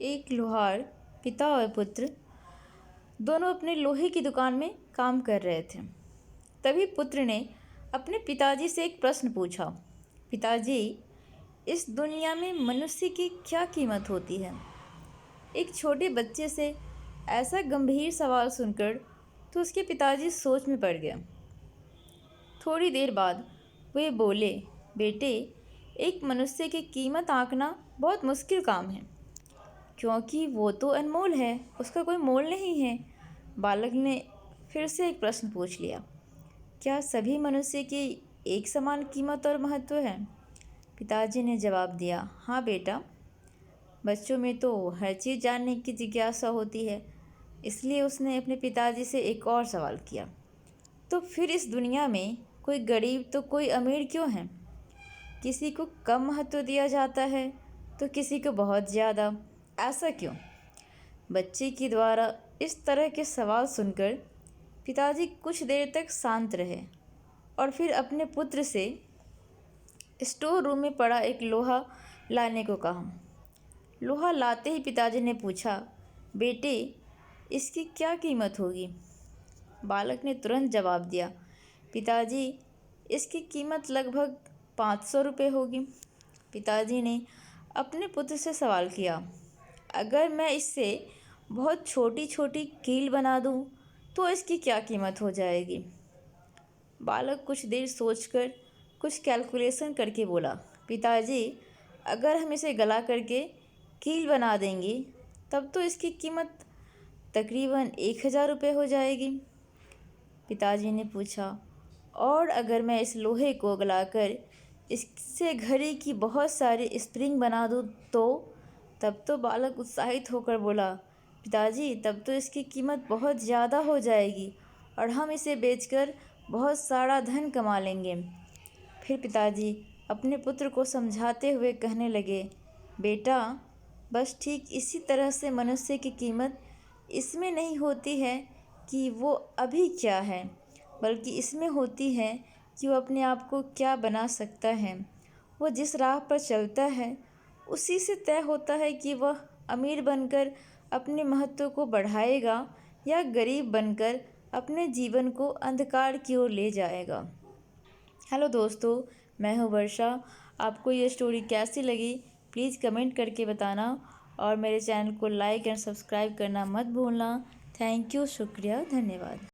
एक लोहार पिता और पुत्र दोनों अपने लोहे की दुकान में काम कर रहे थे। तभी पुत्र ने अपने पिताजी से एक प्रश्न पूछा, पिताजी, इस दुनिया में मनुष्य की क्या कीमत होती है? एक छोटे बच्चे से ऐसा गंभीर सवाल सुनकर तो उसके पिताजी सोच में पड़ गए। थोड़ी देर बाद वे बोले, बेटे, एक मनुष्य की कीमत आंकना बहुत मुश्किल काम है, क्योंकि वो तो अनमोल है, उसका कोई मोल नहीं है। बालक ने फिर से एक प्रश्न पूछ लिया, क्या सभी मनुष्य की एक समान कीमत और महत्व है? पिताजी ने जवाब दिया, हाँ बेटा, बच्चों में तो हर चीज़ जानने की जिज्ञासा होती है। इसलिए उसने अपने पिताजी से एक और सवाल किया, तो फिर इस दुनिया में कोई गरीब तो कोई अमीर क्यों है? किसी को कम महत्व दिया जाता है तो किसी को बहुत ज़्यादा, ऐसा क्यों? बच्चे के द्वारा इस तरह के सवाल सुनकर पिताजी कुछ देर तक शांत रहे और फिर अपने पुत्र से स्टोर रूम में पड़ा एक लोहा लाने को कहा। लोहा लाते ही पिताजी ने पूछा, बेटे, इसकी क्या कीमत होगी? बालक ने तुरंत जवाब दिया, पिताजी, इसकी कीमत लगभग 500 रुपये होगी। पिताजी ने अपने पुत्र से सवाल किया, अगर मैं इससे बहुत छोटी छोटी कील बना दूं तो इसकी क्या कीमत हो जाएगी? बालक कुछ देर सोचकर कुछ कैलकुलेशन करके बोला, पिताजी, अगर हम इसे गला करके कील बना देंगे तब तो इसकी कीमत तकरीबन 1000 रुपये हो जाएगी। पिताजी ने पूछा, और अगर मैं इस लोहे को गलाकर इससे घड़ी की बहुत सारी स्प्रिंग बना दूँ तो? तब तो बालक उत्साहित होकर बोला, पिताजी, तब तो इसकी कीमत बहुत ज़्यादा हो जाएगी और हम इसे बेचकर बहुत सारा धन कमा लेंगे। फिर पिताजी अपने पुत्र को समझाते हुए कहने लगे, बेटा, बस ठीक इसी तरह से मनुष्य की कीमत इसमें नहीं होती है कि वो अभी क्या है, बल्कि इसमें होती है कि वो अपने आप को क्या बना सकता है। वो जिस राह पर चलता है उसी से तय होता है कि वह अमीर बनकर अपने महत्व को बढ़ाएगा या गरीब बनकर अपने जीवन को अंधकार की ओर ले जाएगा। हेलो दोस्तों, मैं हूँ वर्षा। आपको ये स्टोरी कैसी लगी प्लीज़ कमेंट करके बताना और मेरे चैनल को लाइक एंड सब्सक्राइब करना मत भूलना। थैंक यू, शुक्रिया, धन्यवाद।